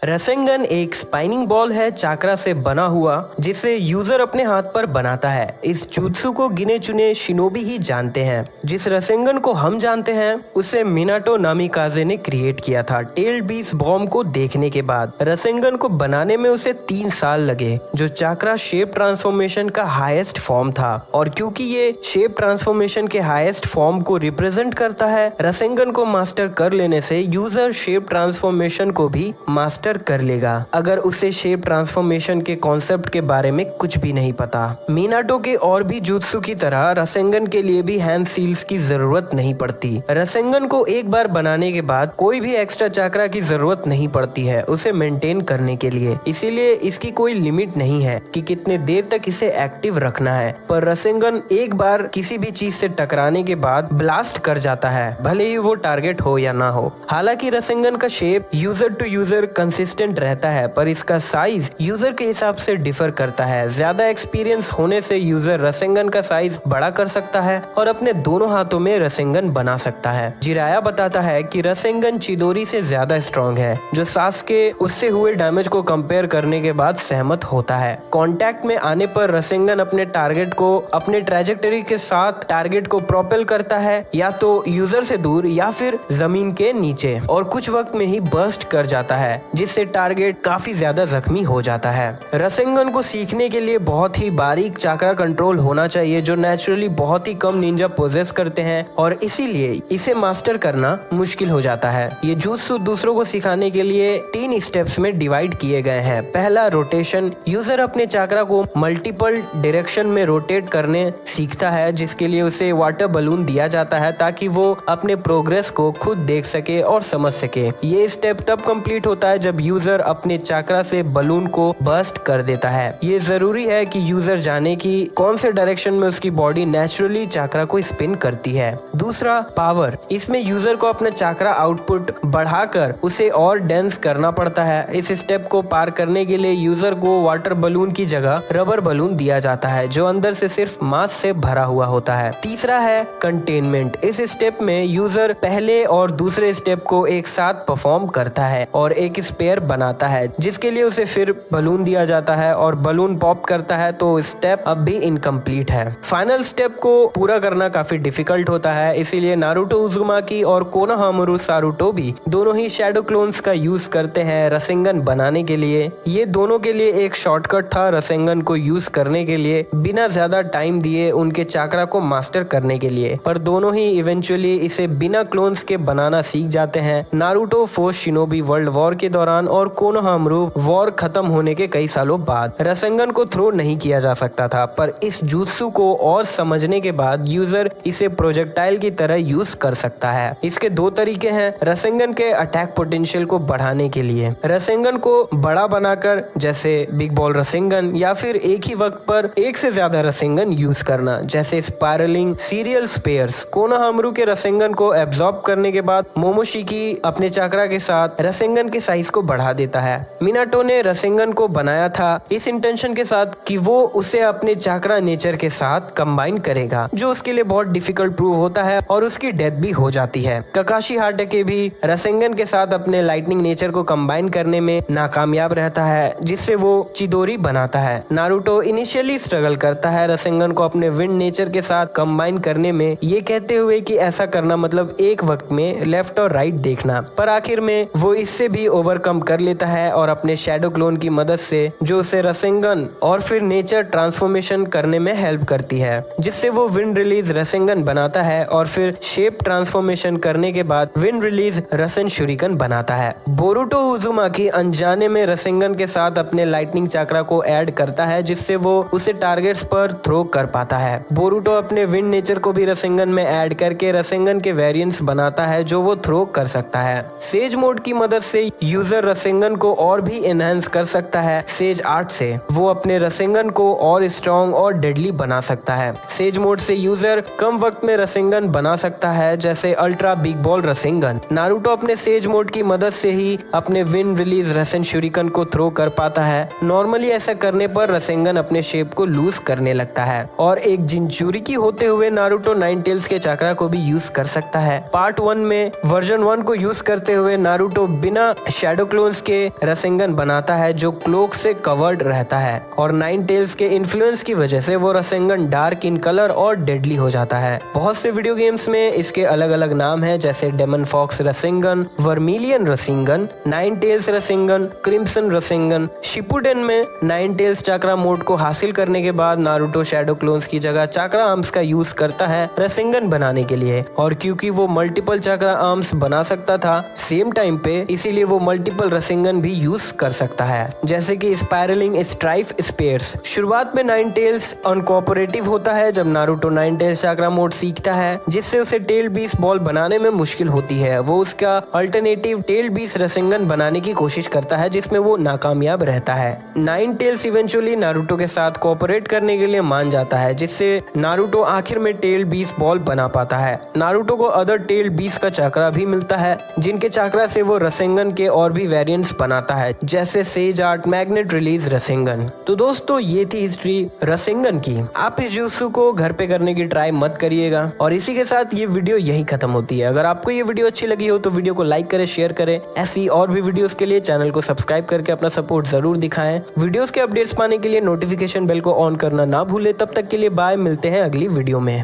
रसेंगन एक spinning ball है चाक्रा से बना हुआ जिसे यूजर अपने हाथ पर बनाता है। इस जुत्सु को गिने चुने शिनोबी ही जानते हैं। जिस रसेंगन को हम जानते हैं उसे मिनाटो नामिकाजे ने क्रिएट किया था टेल्ड बीस्ट बॉम्ब को देखने के बाद। रसेंगन को बनाने में उसे 3 साल लगे, जो चाक्रा शेप ट्रांसफॉर्मेशन का हाईएस्ट फॉर्म था। और क्योंकि ये शेप ट्रांसफॉर्मेशन के हाईएस्ट फॉर्म को रिप्रेजेंट करता है, रसेंगन को मास्टर कर लेने से यूजर शेप ट्रांसफॉर्मेशन को भी मास्टर कर लेगा, अगर उसे शेप ट्रांसफॉर्मेशन के कॉन्सेप्ट के बारे में कुछ भी नहीं पता। मिनाटो के और भी जुत्सु की तरह रसेंगन के लिए भी हैंड सील्स की जरूरत नहीं पड़ती। रसेंगन को एक बार बनाने के बाद कोई भी एक्स्ट्रा चाक्रा की जरूरत नहीं पड़ती है उसे मेंटेन करने के लिए, इसीलिए इसकी कोई लिमिट नहीं है कि कितने देर तक इसे एक्टिव रखना है। पर रसेंगन एक बार किसी भी चीज से टकराने के बाद ब्लास्ट कर जाता है, भले ही वो टारगेट हो या ना हो। हालांकि रसेंगन का shape user to user consistent रहता है, पर इसका साइज यूजर के हिसाब से डिफर करता है। ज्यादा एक्सपीरियंस होने से यूजर रसेंगन का साइज बड़ा कर सकता है और अपने दोनों हाथों में रसेंगन बना सकता है। जिराया बताता है कि रसेंगन चिदोरी से ज्यादा स्ट्रॉन्ग है, जो सास्के उससे हुए डैमेज को कंपेयर करने के बाद सहमत होता है। कांटेक्ट में आने पर रसेंगन अपने टारगेट को अपने ट्रैजेक्टरी के साथ टारगेट को प्रोपेल करता है, या तो यूजर से दूर या फिर जमीन के नीचे, और कुछ वक्त में ही बर्स्ट कर जाता है, जिससे टारगेट काफी ज्यादा जख्मी हो जाता है। रसेंगन को सीखने के लिए बहुत ही बारीक चाक्रा कंट्रोल होना चाहिए, जो नेचुरली बहुत ही कम निंजा पोजेस करते हैं, और इसीलिए इसे मास्टर करना मुश्किल हो जाता है। ये जुत्सु दूसरों को सिखाने के लिए 3 स्टेप्स में डिवाइड किए गए हैं। पहला, रोटेशन। यूजर अपने चाक्रा को मल्टीपल डायरेक्शन में रोटेट करने सीखता है, जिसके लिए उसे वाटर बलून दिया जाता है ताकि वो अपने प्रोग्रेस को खुद देख सके और समझ सके। ये स्टेप तब कंप्लीट होता है जब यूजर अपने चाक्रा से बलून को बर्स्ट कर देता है। ये जरूरी है कि यूजर जाने कि कौन से डायरेक्शन में उसकी बॉडी नेचुरली चाक्रा को स्पिन करती है। दूसरा, पावर। इसमें यूजर को अपना चाक्रा आउटपुट बढ़ाकर उसे और डेंस करना पड़ता है। इस स्टेप को पार करने के लिए यूजर को वाटर बलून की जगह रबर बलून दिया जाता है, जो अंदर से सिर्फ मास से भरा हुआ होता है। तीसरा है कंटेनमेंट। इस स्टेप में यूजर पहले और दूसरे स्टेप को एक साथ परफॉर्म करता है और एक स्पेयर बनाता है, जिसके लिए उसे फिर बलून दिया जाता है और बलून पॉप करता है, तो स्टेप अब भी इनकम्प्लीट है। फाइनल स्टेप को पूरा करना काफी डिफिकल्ट होता है, इसीलिए नारुतो उज़ुमाकी और कोनोहामारू सारुतो भी दोनों ही शैडो क्लोन्स का यूज करते हैं रसेंगन बनाने के लिए। ये दोनों के लिए एक शॉर्टकट था रसेंगन को यूज करने के लिए, बिना ज्यादा टाइम दिए उनके चाक्रा को मास्टर करने के लिए। पर दोनों ही इवेंचुअली इसे बिना क्लोन्स के बनाना सीख जाते हैं। Naruto fourth shinobi world war के दौरान और कोनोहामारू वॉर खत्म होने के कई सालों बाद। रसेंगन को थ्रो नहीं किया जा सकता था, पर इस जुत्सु को और समझने के बाद यूजर इसे प्रोजेक्टाइल की तरह यूज कर सकता है। इसके 2 तरीके हैं रसेंगन के अटैक पोटेंशियल को बढ़ाने के लिए। रसेंगन को बड़ा बनाकर, जैसे बिग बॉल रसेंगन, या फिर एक ही वक्त पर एक से ज्यादा रसेंगन यूज करना, जैसे स्पायरलिंग सीरियल स्पेयर्स। कोनोहामारू के रसेंगन को एब्जॉर्ब करने के बाद मोमोशिकी अपने चाक्रा के साथ रसेंगन के साइज को बढ़ा देता है। मिनाटो ने रसेंगन को बनाया था इस इंटेंशन के साथ कि वो उसे अपने चाक्रा नेचर के साथ कंबाइन करेगा, जो उसके लिए बहुत डिफिकल्ट प्रूव होता है और उसकी डेथ भी हो जाती है। ककाशी हाटाके भी रसेंगन के साथ अपने लाइटनिंग नेचर को कंबाइन करने में नाकामयाब रहता है, जिससे वो चिदोरी बनाता है। नारुतो इनिशियली स्ट्रगल करता है रसेंगन को अपने विंड नेचर के साथ कंबाइन करने में, ये कहते हुए कि ऐसा करना मतलब एक वक्त में लेफ्ट और राइट देखना, पर आखिर में वो इससे भी ओवरकम कर लेता है और अपने शैडो क्लोन की मदद से, जो उसे रसेंगन और फिर नेचर ट्रांसफॉर्मेशन करने में हेल्प करती है, जिससे वो विंड रिलीज रसेंगन बनाता है और फिर शेप ट्रांसफॉर्मेशन करने के बाद विंड रिलीज रसेन शुरिकन बनाता है। बोरुटो उज़ुमाकी अनजाने में रसेंगन के साथ अपने लाइटनिंग चाक्रा को ऐड करता है, जिससे वो उसे टारगेट्स पर थ्रो कर पाता है। बोरुटो अपने विंड नेचर को भी रसेंगन में ऐड करके रसेंगन के वेरिएंट्स बनाता है, जो वो थ्रो कर सकता है। सेज मोड की मदद से यूजर रसेंगन को और भी एनहांस कर सकता है। सेज आर्ट से वो अपने रसेंगन को और स्ट्रॉन्ग और डेडली बना सकता है। सेज मोड से यूजर कम वक्त में रसेंगन बना सकता है, जैसे अल्ट्रा बिग बॉल रसेंगन। नारुतो अपने सेज मोड की मदद से ही अपने विंड रिलीज रसेन शुरिकन को थ्रो कर पाता है। नॉर्मली ऐसा करने पर रसेंगन अपने शेप को लूज करने लगता है और एक जिंचुरिकी होते हुए नारुतो 9 टेल्स के चाक्रा को भी यूज कर सकता है। पार्ट 1 में वर्जन 1 को यूज करते हुए नारुतो बिना शैडो क्लोन्स के रसेंगन बनाता है जो क्लोक से कवर्ड रहता है और नाइन टेल्स के इन्फ्लुएंस की वजह से वो रसेंगन डार्क इन कलर और डेडली हो जाता है। बहुत से वीडियो गेम्स में इसके अलग अलग नाम है, जैसे demon fox Rasengan, vermilion Rasengan, nine tails Rasengan, crimson Rasengan. Shippuden में नाइन टेल्स चाक्रा मोड को हासिल करने के बाद नारुतो शैडो क्लोन्स की जगह चाक्रा आर्म्स का यूज करता है रसेंगन बनाने के लिए, और क्योंकि वो मल्टीपल चाक्रा आर्म्स बना सकता था सेम टाइम पे, इसीलिए वो मल्टीपल रसेंगन भी यूज कर सकता है, जैसे कि स्पाइरलिंग स्ट्राइफ स्पेयर्स। शुरुआत में नाइन टेल्स अनकोऑपरेटिव होता है जब Naruto nine tails chakra mode सीखता है, जिससे उसे टेल बीस बॉल बनाने में मुश्किल होती है। वो उसका अल्टरनेटिव टेल बीस रसेंगन बनाने की कोशिश करता है जिसमें वो नाकामयाब रहता है। नाइन टेल्स इवेंचुअली नारुतो के साथ कोऑपरेट करने के लिए मान जाता है, जिससे नारुतो आखिर में टेल बीस बॉल बना पाता है। नारुतो को अदर टेल बीस का चाक्रा भी मिलता है, जिनके चाक्रा से वो रसेंगन के और भी वेरिएंट्स बनाता है, जैसे सेज आर्ट, मैग्नेट रिलीज रसेंगन। तो दोस्तों ये थी हिस्ट्री रसेंगन की। आप इस jutsu को घर पे करने की ट्राई मत करिएगा। और इसी के साथ ये वीडियो यही खत्म होती है। अगर आपको ये वीडियो अच्छी लगी हो तो वीडियो को लाइक करें, शेयर करें। ऐसी और भी वीडियोस के लिए चैनल को सब्सक्राइब करके अपना सपोर्ट जरूर दिखाएं। वीडियोस के अपडेट्स पाने के लिए नोटिफिकेशन बेल को ऑन करना ना भूलें। तब तक के लिए बाय, मिलते हैं अगली वीडियो में।